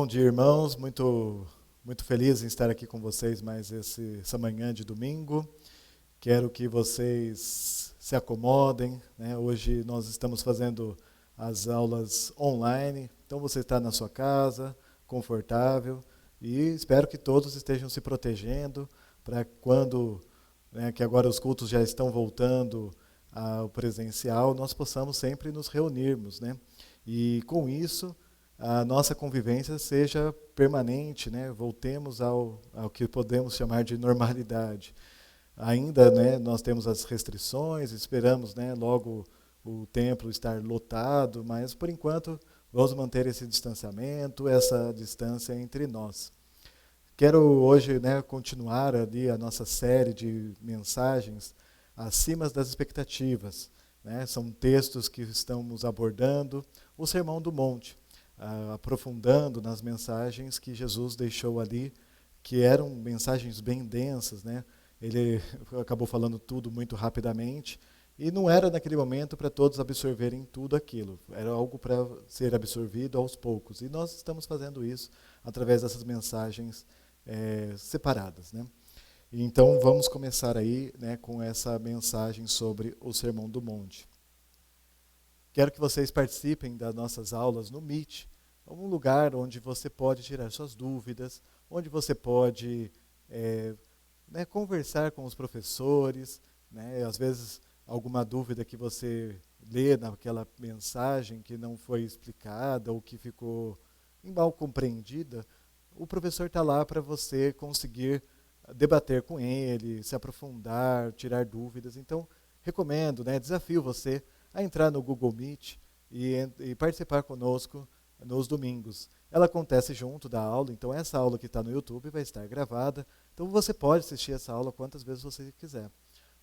Bom dia, irmãos. Muito feliz em estar aqui com vocês mais essa manhã de domingo. Quero que vocês se acomodem, né? Hoje nós estamos fazendo as aulas online, então você está na sua casa, confortável, e espero que todos estejam se protegendo para quando, né, que agora os cultos já estão voltando ao presencial, nós possamos sempre nos reunirmos, né? E com isso a nossa convivência seja permanente, né? Voltemos ao que podemos chamar de normalidade. Ainda, né, nós temos as restrições, esperamos, né, logo o templo estar lotado, mas por enquanto vamos manter esse distanciamento, essa distância entre nós. Quero hoje, né, continuar ali a nossa série de mensagens acima das expectativas, né? São textos que estamos abordando o Sermão do Monte, aprofundando nas mensagens que Jesus deixou ali, que eram mensagens bem densas, né? Ele acabou falando tudo muito rapidamente e não era naquele momento para todos absorverem tudo aquilo. Era algo para ser absorvido aos poucos. E nós estamos fazendo isso através dessas mensagens separadas, né? Então vamos começar aí, né, com essa mensagem sobre o Sermão do Monte. Quero que vocês participem das nossas aulas no Meet, um lugar onde você pode tirar suas dúvidas, onde você pode né, conversar com os professores, né, às vezes alguma dúvida que você lê naquela mensagem que não foi explicada ou que ficou mal compreendida, o professor está lá para você conseguir debater com ele, se aprofundar, tirar dúvidas. Então, recomendo, né, desafio você a entrar no Google Meet e participar conosco nos domingos. Ela acontece junto da aula, então essa aula que está no YouTube vai estar gravada, então você pode assistir essa aula quantas vezes você quiser.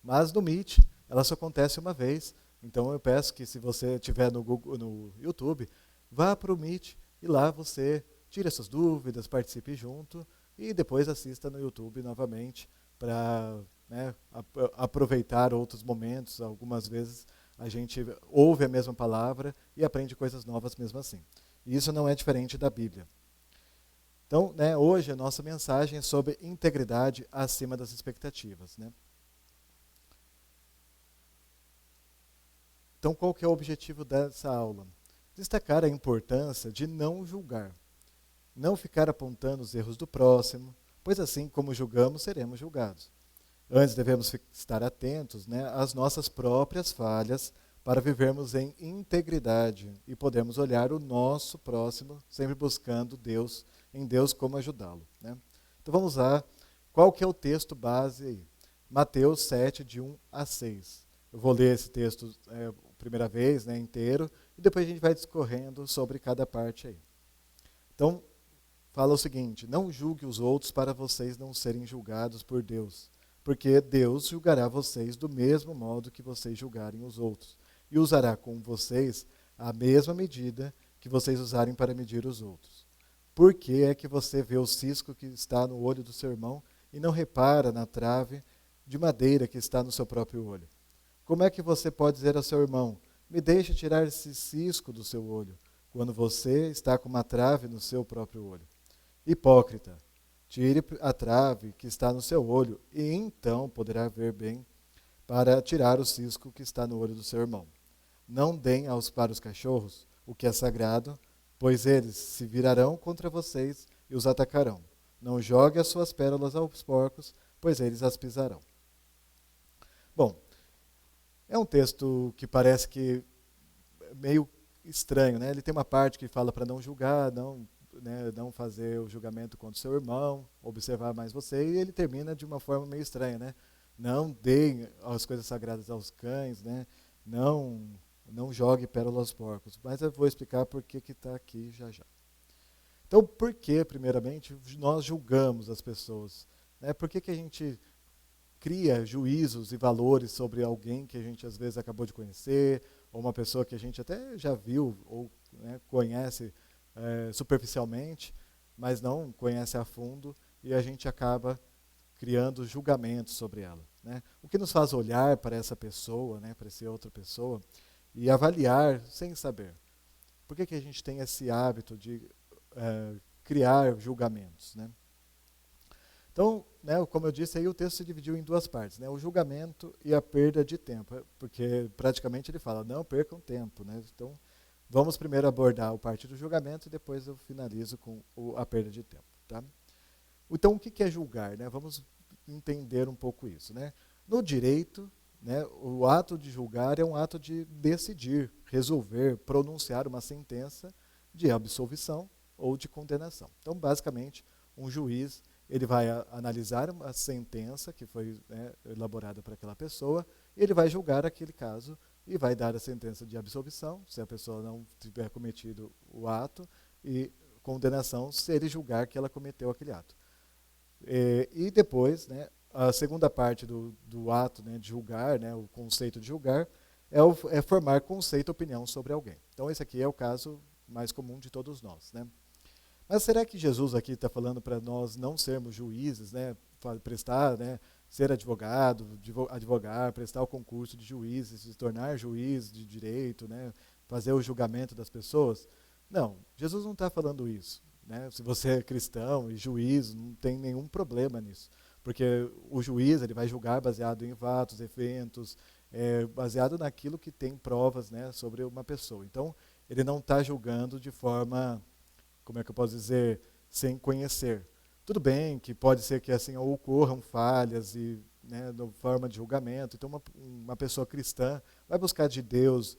Mas no Meet, ela só acontece uma vez, então eu peço que se você estiver no YouTube, vá para o Meet e lá você tire essas dúvidas, participe junto e depois assista no YouTube novamente para, né, aproveitar outros momentos. Algumas vezes a gente ouve a mesma palavra e aprende coisas novas mesmo assim. E isso não é diferente da Bíblia. Então, né, hoje a nossa mensagem é sobre integridade acima das expectativas, né? Então, qual que é o objetivo dessa aula? Destacar a importância de não julgar. Não ficar apontando os erros do próximo, pois assim como julgamos, seremos julgados. Antes devemos estar atentos, né, às nossas próprias falhas para vivermos em integridade e podermos olhar o nosso próximo, sempre buscando Deus, em Deus como ajudá-lo, né? Então vamos lá, qual que é o texto base aí? Mateus 7, de 1 a 6. Eu vou ler esse texto primeira vez, né, inteiro, e depois a gente vai discorrendo sobre cada parte aí. Então, fala o seguinte: não julgue os outros para vocês não serem julgados por Deus, porque Deus julgará vocês do mesmo modo que vocês julgarem os outros, e usará com vocês a mesma medida que vocês usarem para medir os outros. Por que é que você vê o cisco que está no olho do seu irmão e não repara na trave de madeira que está no seu próprio olho? Como é que você pode dizer ao seu irmão: me deixe tirar esse cisco do seu olho, quando você está com uma trave no seu próprio olho? Hipócrita, tire a trave que está no seu olho, e então poderá ver bem para tirar o cisco que está no olho do seu irmão. Não deem para os cachorros o que é sagrado, pois eles se virarão contra vocês e os atacarão. Não jogue as suas pérolas aos porcos, pois eles as pisarão. Bom, é um texto que parece que é meio estranho, né? Ele tem uma parte que fala para não julgar, não fazer o julgamento contra o seu irmão, observar mais você, e ele termina de uma forma meio estranha, né? Não deem as coisas sagradas aos cães, né? Não jogue pérola aos porcos. Mas eu vou explicar por que está aqui já já. Então, por que, primeiramente, nós julgamos as pessoas? Né? Por que a gente cria juízos e valores sobre alguém que a gente às vezes acabou de conhecer, ou uma pessoa que a gente até já viu ou, né, conhece superficialmente, mas não conhece a fundo, e a gente acaba criando julgamentos sobre ela, né? O que nos faz olhar para essa pessoa, né, para essa outra pessoa, e avaliar sem saber. Por que a gente tem esse hábito de criar julgamentos, né? Então, né, como eu disse, aí o texto se dividiu em duas partes, né, o julgamento e a perda de tempo, porque praticamente ele fala, não percam tempo, né? Então, vamos primeiro abordar a parte do julgamento e depois eu finalizo com a perda de tempo, tá? Então, o que é julgar, né? Vamos entender um pouco isso, né? No direito, né, o ato de julgar é um ato de decidir, resolver, pronunciar uma sentença de absolvição ou de condenação. Então, basicamente, um juiz ele vai analisar uma sentença que foi, né, elaborada para aquela pessoa, ele vai julgar aquele caso e vai dar a sentença de absolvição, se a pessoa não tiver cometido o ato, e condenação, se ele julgar que ela cometeu aquele ato. E depois, né, a segunda parte do ato, né, de julgar, né, o conceito de julgar, é formar conceito ou opinião sobre alguém. Então esse aqui é o caso mais comum de todos nós, né? Mas será que Jesus aqui está falando para nós não sermos juízes, né, prestar, né, ser advogado, advogar, prestar o concurso de juízes, se tornar juiz de direito, né, fazer o julgamento das pessoas? Não, Jesus não está falando isso, né? Se você é cristão e juiz, não tem nenhum problema nisso, porque o juiz ele vai julgar baseado em fatos, eventos, baseado naquilo que tem provas, né, sobre uma pessoa. Então, ele não está julgando de forma, como é que eu posso dizer, sem conhecer. Tudo bem que pode ser que assim ocorram falhas e, né, na forma de julgamento. Então, uma pessoa cristã vai buscar de Deus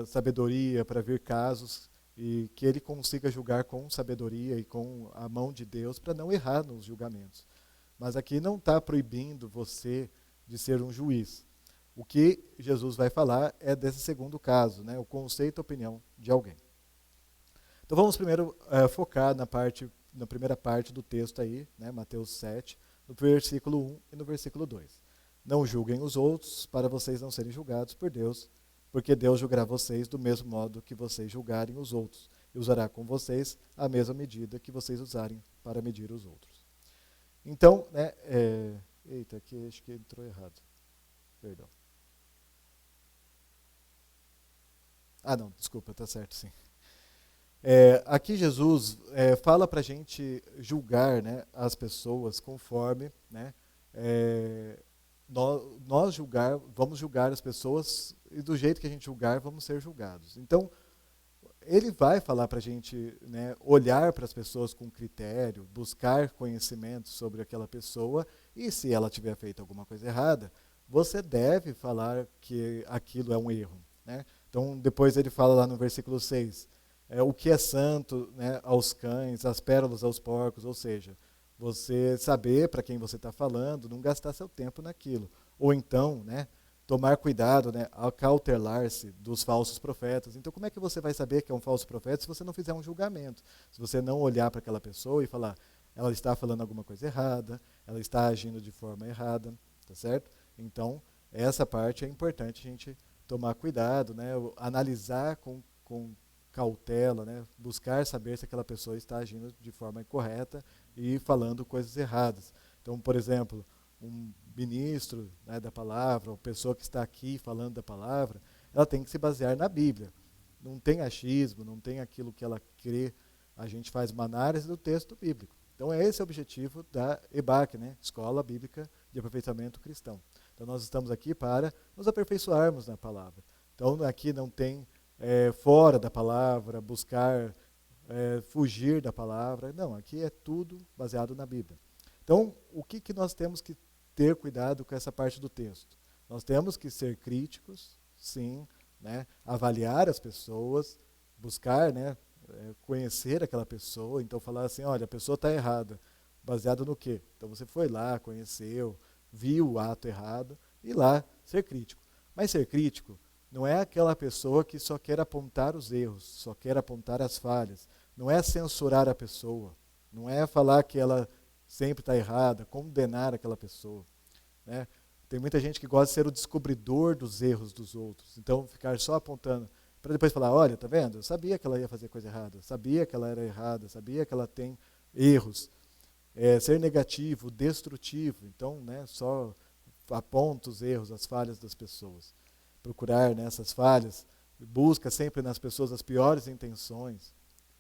sabedoria para ver casos e que ele consiga julgar com sabedoria e com a mão de Deus para não errar nos julgamentos. Mas aqui não está proibindo você de ser um juiz. O que Jesus vai falar é desse segundo caso, né, o conceito, a opinião de alguém. Então vamos primeiro focar na primeira parte do texto aí, né, Mateus 7, no versículo 1 e no versículo 2. Não julguem os outros para vocês não serem julgados por Deus, porque Deus julgará vocês do mesmo modo que vocês julgarem os outros, e usará com vocês a mesma medida que vocês usarem para medir os outros. Então, né, eita, aqui acho que entrou errado. Perdão. Ah, não, desculpa, está certo sim. Aqui Jesus fala para a gente julgar, né, as pessoas conforme, né, nós vamos julgar as pessoas e do jeito que a gente julgar, vamos ser julgados. Então, ele vai falar para a gente, né, olhar para as pessoas com critério, buscar conhecimento sobre aquela pessoa e se ela tiver feito alguma coisa errada, você deve falar que aquilo é um erro, né? Então, depois ele fala lá no versículo 6, o que é santo, né, aos cães, as pérolas aos porcos, ou seja, você saber para quem você está falando, não gastar seu tempo naquilo. Ou então, né, tomar cuidado, né, acautelar-se dos falsos profetas. Então, como é que você vai saber que é um falso profeta se você não fizer um julgamento? Se você não olhar para aquela pessoa e falar, ela está falando alguma coisa errada, ela está agindo de forma errada, tá certo? Então, essa parte é importante a gente tomar cuidado, né, analisar com cautela, né, buscar saber se aquela pessoa está agindo de forma incorreta e falando coisas erradas. Então, por exemplo, um ministro, né, da palavra, ou pessoa que está aqui falando da palavra, ela tem que se basear na Bíblia. Não tem achismo, não tem aquilo que ela crê. A gente faz uma análise do texto bíblico. Então, esse é o objetivo da EBAC, né, Escola Bíblica de Aperfeiçoamento Cristão. Então, nós estamos aqui para nos aperfeiçoarmos na palavra. Então, aqui não tem fora da palavra, buscar fugir da palavra. Não, aqui é tudo baseado na Bíblia. Então, o que nós temos que ter cuidado com essa parte do texto? Nós temos que ser críticos, sim, né, avaliar as pessoas, buscar, né, conhecer aquela pessoa, então falar assim, olha, a pessoa está errada, baseado no quê? Então você foi lá, conheceu, viu o ato errado, e lá ser crítico. Mas ser crítico não é aquela pessoa que só quer apontar os erros, só quer apontar as falhas, não é censurar a pessoa, não é falar que ela sempre está errada, condenar aquela pessoa, né? Tem muita gente que gosta de ser o descobridor dos erros dos outros, então ficar só apontando, para depois falar, olha, tá vendo? Eu sabia que ela ia fazer coisa errada, sabia que ela era errada, sabia que ela tem erros. Ser negativo, destrutivo, então, né, só aponta os erros, as falhas das pessoas. Procurar nessas falhas, busca sempre nas pessoas as piores intenções,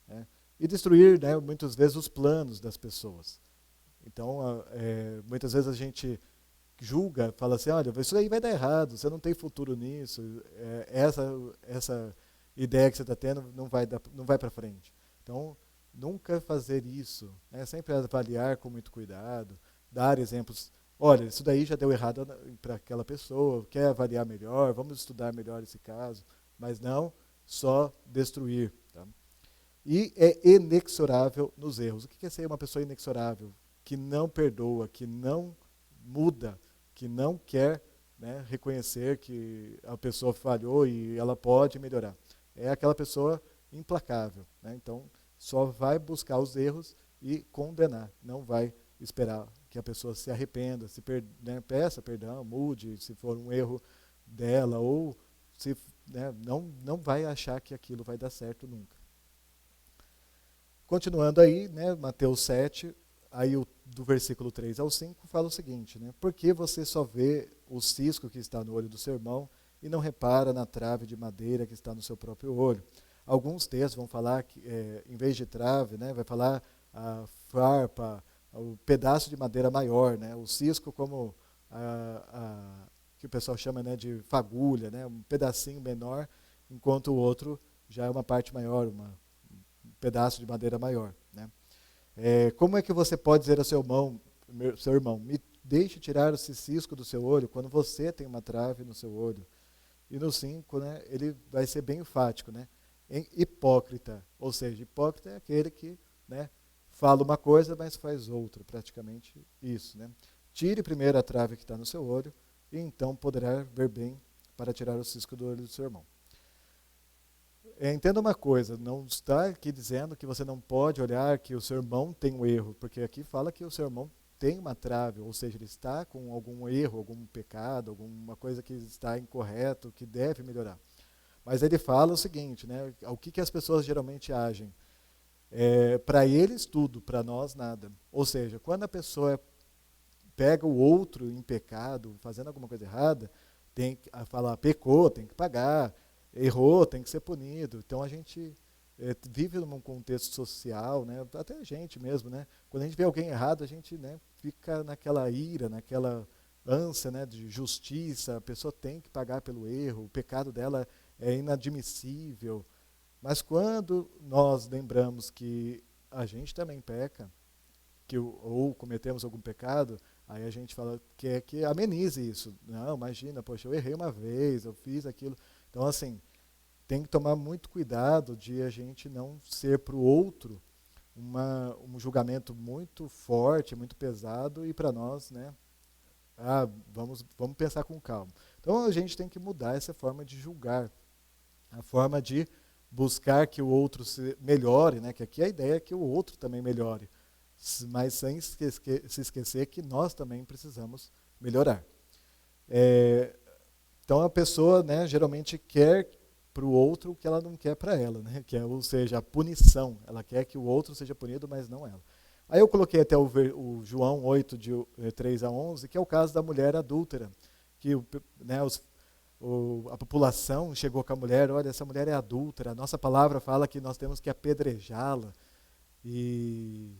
né? E destruir, né, muitas vezes, os planos das pessoas. Então, muitas vezes a gente julga, fala assim, olha, isso aí vai dar errado, você não tem futuro nisso, essa ideia que você está tendo não vai para frente. Então, nunca fazer isso, né? Sempre avaliar com muito cuidado, dar exemplos. Olha, isso daí já deu errado para aquela pessoa, quer avaliar melhor, vamos estudar melhor esse caso, mas não só destruir. Tá? E é inexorável nos erros. O que é ser uma pessoa inexorável? Que não perdoa, que não muda, que não quer, né, reconhecer que a pessoa falhou e ela pode melhorar. É aquela pessoa implacável. Né? Então, só vai buscar os erros e condenar. Não vai esperar que a pessoa se arrependa, né, peça perdão, mude, se for um erro dela, ou se, né, não vai achar que aquilo vai dar certo nunca. Continuando aí, né, Mateus 7, aí do versículo 3 ao 5, fala o seguinte, né, por que você só vê o cisco que está no olho do seu irmão e não repara na trave de madeira que está no seu próprio olho? Alguns textos vão falar que, em vez de trave, né, vai falar a farpa, o pedaço de madeira maior, né, o cisco como que o pessoal chama, né, de fagulha, né, um pedacinho menor, enquanto o outro já é uma parte maior, um pedaço de madeira maior. Né? Como é que você pode dizer ao seu irmão, me deixe tirar esse cisco do seu olho, quando você tem uma trave no seu olho? E no 5, né, ele vai ser bem enfático, né? Hipócrita, ou seja, hipócrita é aquele que, né, fala uma coisa, mas faz outra, praticamente isso. Né? Tire primeiro a trave que está no seu olho, e então poderá ver bem para tirar o cisco do olho do seu irmão. Entenda uma coisa, não está aqui dizendo que você não pode olhar que o seu irmão tem um erro, porque aqui fala que o seu irmão tem uma trave, ou seja, ele está com algum erro, algum pecado, alguma coisa que está incorreto, que deve melhorar. Mas ele fala o seguinte, né, o que as pessoas geralmente agem? Para eles tudo, para nós nada. Ou seja, quando a pessoa pega o outro em pecado, fazendo alguma coisa errada, tem que falar, pecou, tem que pagar, errou, tem que ser punido. Então a gente vive num contexto social, né, até a gente mesmo, né, quando a gente vê alguém errado, a gente, né, fica naquela ira, naquela ânsia, né, de justiça, a pessoa tem que pagar pelo erro, o pecado dela é inadmissível. Mas quando nós lembramos que a gente também peca, ou cometemos algum pecado, aí a gente fala que amenize isso. Não, imagina, poxa, eu errei uma vez, eu fiz aquilo. Então, assim, tem que tomar muito cuidado de a gente não ser para o outro um julgamento muito forte, muito pesado, e para nós, né, vamos pensar com calma. Então, a gente tem que mudar essa forma de julgar, a forma de buscar que o outro se melhore, né, que aqui a ideia é que o outro também melhore, mas sem se esquecer que nós também precisamos melhorar. Então a pessoa, né, geralmente quer para o outro o que ela não quer para ela, né? Ou seja, a punição. Ela quer que o outro seja punido, mas não ela. Aí eu coloquei até o João 8, de 3 a 11, que é o caso da mulher adúltera, que, né, a população chegou com a mulher, olha, essa mulher é adúltera, a nossa palavra fala que nós temos que apedrejá-la, e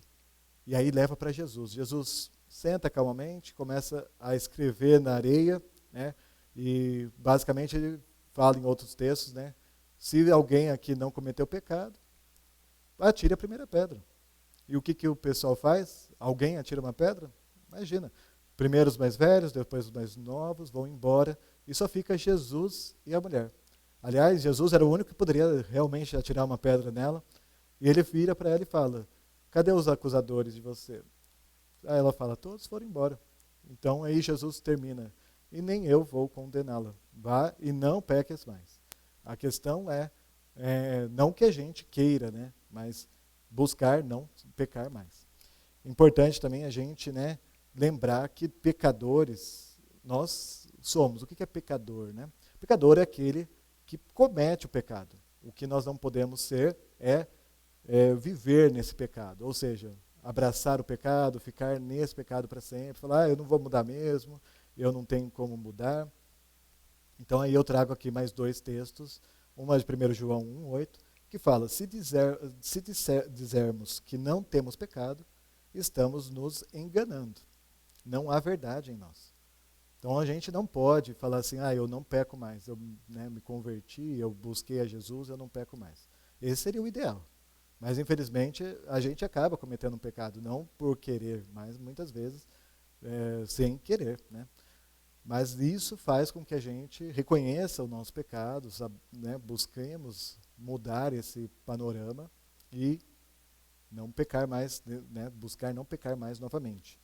aí leva para Jesus. Jesus senta calmamente, começa a escrever na areia, né, e basicamente ele fala em outros textos, né, se alguém aqui não cometeu pecado, atire a primeira pedra. E o que o pessoal faz? Alguém atira uma pedra? Imagina, primeiro os mais velhos, depois os mais novos vão embora, e só fica Jesus e a mulher. Aliás, Jesus era o único que poderia realmente atirar uma pedra nela, e ele vira para ela e fala, cadê os acusadores de você? Aí ela fala, todos foram embora. Então aí Jesus termina, e nem eu vou condená-la. Vá e não peques mais. A questão é não que a gente queira, né, mas buscar não pecar mais. Importante também a gente, né, lembrar que pecadores nós somos. O que é pecador? Né? Pecador é aquele que comete o pecado. O que nós não podemos ser é viver nesse pecado. Ou seja, abraçar o pecado, ficar nesse pecado para sempre, falar, eu não vou mudar mesmo, eu não tenho como mudar. Então aí eu trago aqui mais dois textos, uma de 1 João 1:8 que fala, dissermos que não temos pecado, estamos nos enganando. Não há verdade em nós. Então a gente não pode falar assim, eu não peco mais, eu me converti, eu busquei a Jesus, eu não peco mais. Esse seria o ideal. Mas infelizmente a gente acaba cometendo um pecado, não por querer, mas muitas vezes sem querer, né? Mas isso faz com que a gente reconheça o nosso pecado, busquemos mudar esse panorama e não pecar mais, buscar não pecar mais novamente.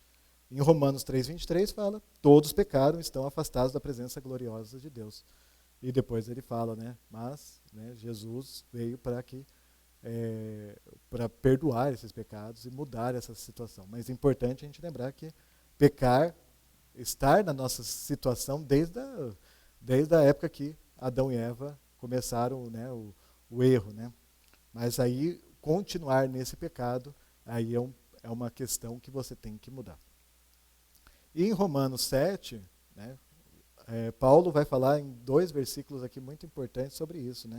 Em Romanos 3:23 fala, todos pecaram e estão afastados da presença gloriosa de Deus. E depois ele fala, mas Jesus veio para perdoar esses pecados e mudar essa situação. Mas é importante a gente lembrar que pecar, estar na nossa situação desde a época que Adão e Eva começaram o erro. Mas aí, continuar nesse pecado, aí é uma questão que você tem que mudar. E em Romanos 7, Paulo vai falar em 2 versículos aqui muito importantes sobre isso.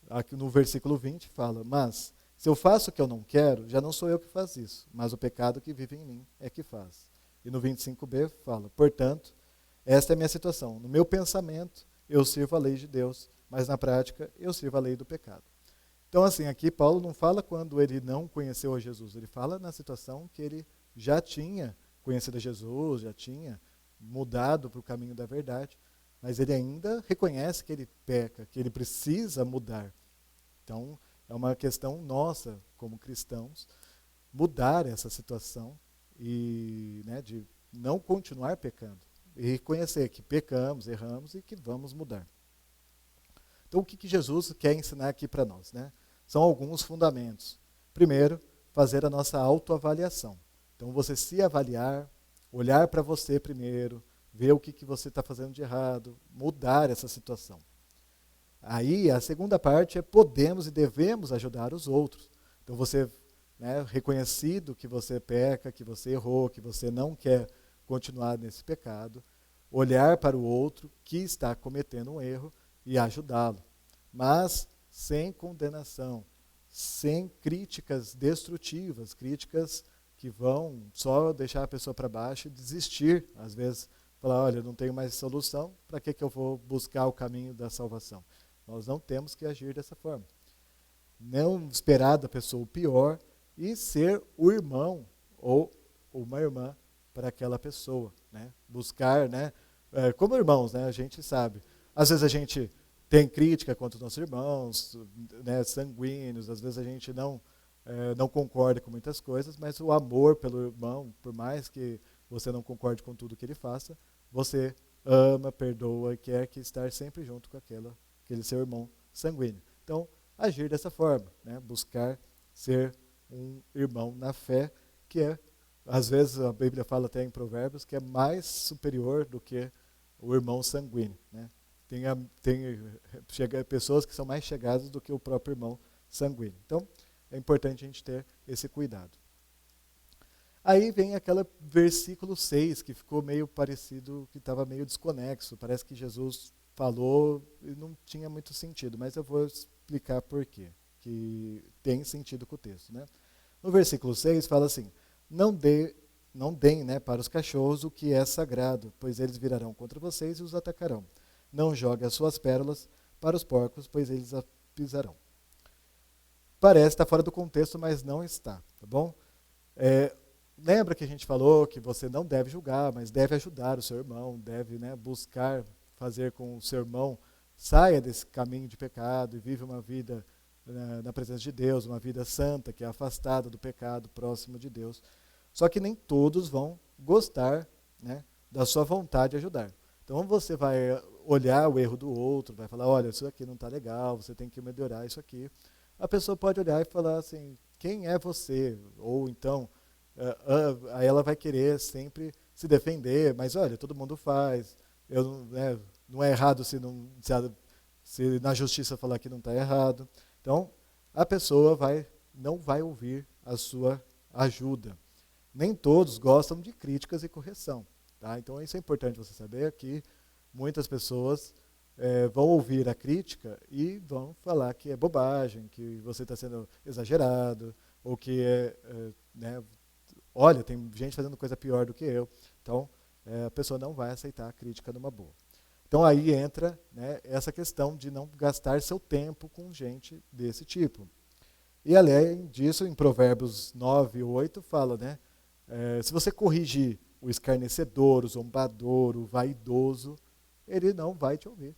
Aqui no versículo 20 fala, mas se eu faço o que eu não quero, já não sou eu que faço isso, mas o pecado que vive em mim é que faz. E no 25b fala, portanto, esta é a minha situação. No meu pensamento, eu sirvo a lei de Deus, mas na prática, eu sirvo a lei do pecado. Então, assim, aqui Paulo não fala quando ele não conheceu a Jesus, ele fala na situação que ele já tinha conhecido a Jesus, já tinha mudado para o caminho da verdade, mas ele ainda reconhece que ele peca, que ele precisa mudar. Então, é uma questão nossa, como cristãos, mudar essa situação e de não continuar pecando. E reconhecer que pecamos, erramos e que vamos mudar. Então, o que Jesus quer ensinar aqui para nós? São alguns fundamentos. Primeiro, fazer a nossa autoavaliação. Então, você se avaliar, olhar para você primeiro, ver o que você está fazendo de errado, mudar essa situação. Aí, a segunda parte é podemos e devemos ajudar os outros. Então, você, reconhecido que você peca, que você errou, que você não quer continuar nesse pecado, olhar para o outro que está cometendo um erro e ajudá-lo. Mas sem condenação, sem críticas destrutivas, críticas que vão só deixar a pessoa para baixo e desistir. Às vezes, falar, olha, não tenho mais solução, para que eu vou buscar o caminho da salvação? Nós não temos que agir dessa forma. Não esperar da pessoa o pior e ser o irmão ou uma irmã para aquela pessoa. Buscar, como irmãos, a gente sabe. Às vezes a gente tem crítica contra os nossos irmãos, sanguíneos, às vezes a gente não concorda com muitas coisas, mas o amor pelo irmão, por mais que você não concorde com tudo que ele faça, você ama, perdoa e quer estar sempre junto com aquele seu irmão sanguíneo. Então, agir dessa forma, buscar ser um irmão na fé, que às vezes a Bíblia fala até em Provérbios, que é mais superior do que o irmão sanguíneo. Tem pessoas que são mais chegadas do que o próprio irmão sanguíneo. Então, é importante a gente ter esse cuidado. Aí vem aquele versículo 6, que ficou meio parecido, que estava meio desconexo. Parece que Jesus falou e não tinha muito sentido, mas eu vou explicar por quê, que tem sentido com o texto. No versículo 6 fala assim, não deem para os cachorros o que é sagrado, pois eles virarão contra vocês e os atacarão. Não jogue as suas pérolas para os porcos, pois eles a pisarão. Parece estar fora do contexto, mas não está, tá bom? Lembra que a gente falou que você não deve julgar, mas deve ajudar o seu irmão, deve buscar fazer com que o seu irmão saia desse caminho de pecado e viva uma vida na presença de Deus, uma vida santa, que é afastada do pecado, próximo de Deus. Só que nem todos vão gostar da sua vontade de ajudar. Então você vai olhar o erro do outro, vai falar, olha, isso aqui não está legal, você tem que melhorar isso aqui. A pessoa pode olhar e falar assim, quem é você? Ou então, aí ela vai querer sempre se defender, mas olha, todo mundo faz, não é errado se na justiça falar que não está errado. Então, a pessoa não vai ouvir a sua ajuda. Nem todos gostam de críticas e correção. Tá? Então, isso é importante você saber que muitas pessoas vão ouvir a crítica e vão falar que é bobagem, que você está sendo exagerado, ou que né, olha, tem gente fazendo coisa pior do que eu. Então, a pessoa não vai aceitar a crítica numa boa. Então aí entra, né, essa questão de não gastar seu tempo com gente desse tipo. E além disso, em Provérbios 9 e 8, fala, né, se você corrigir o escarnecedor, o zombador, o vaidoso, ele não vai te ouvir.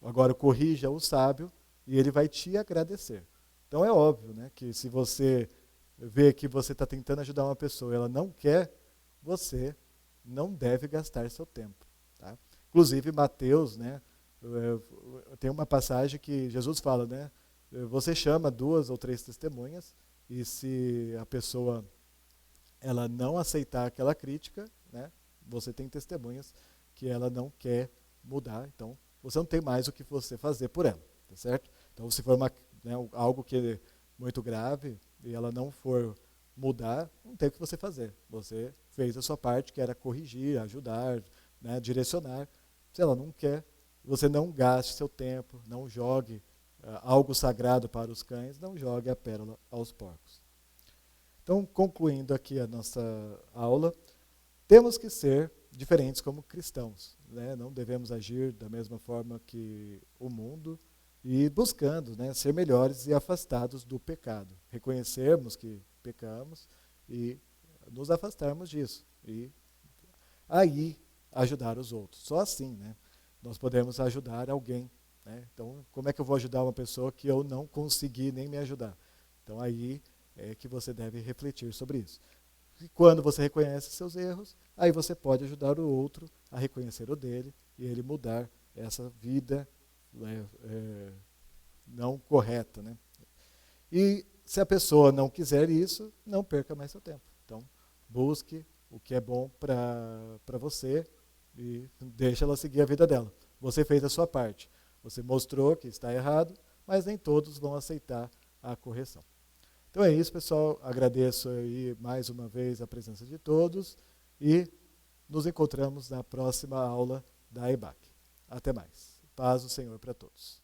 Agora corrija o sábio e ele vai te agradecer. Então é óbvio, né, que se você vê que você está tentando ajudar uma pessoa e ela não quer, você não deve gastar seu tempo. Tá? Inclusive Mateus, né, tem uma passagem que Jesus fala, né, você chama 2 ou 3 testemunhas e se a pessoa ela não aceitar aquela crítica, né, você tem testemunhas que ela não quer mudar, então você não tem mais o que você fazer por ela, tá certo? Então se for algo que é muito grave e ela não for mudar, não tem o que você fazer. Você fez a sua parte, que era corrigir, ajudar, né, direcionar. Se ela não quer, você não gaste seu tempo, não jogue algo sagrado para os cães, não jogue a pérola aos porcos. Então, concluindo aqui a nossa aula, temos que ser diferentes como cristãos, né? Não devemos agir da mesma forma que o mundo e buscando, né, ser melhores e afastados do pecado. Reconhecermos que pecamos e nos afastarmos disso. E aí ajudar os outros. Só assim, né, nós podemos ajudar alguém. Né? Então, como é que eu vou ajudar uma pessoa que eu não consegui nem me ajudar? Então, aí é que você deve refletir sobre isso. E quando você reconhece seus erros, aí você pode ajudar o outro a reconhecer o dele e ele mudar essa vida não correta. Né? E se a pessoa não quiser isso, não perca mais seu tempo. Então, busque o que é bom para você e deixa ela seguir a vida dela. Você fez a sua parte. Você mostrou que está errado, mas nem todos vão aceitar a correção. Então é isso, pessoal. Agradeço aí mais uma vez a presença de todos e nos encontramos na próxima aula da EBAC. Até mais. Paz do Senhor para todos.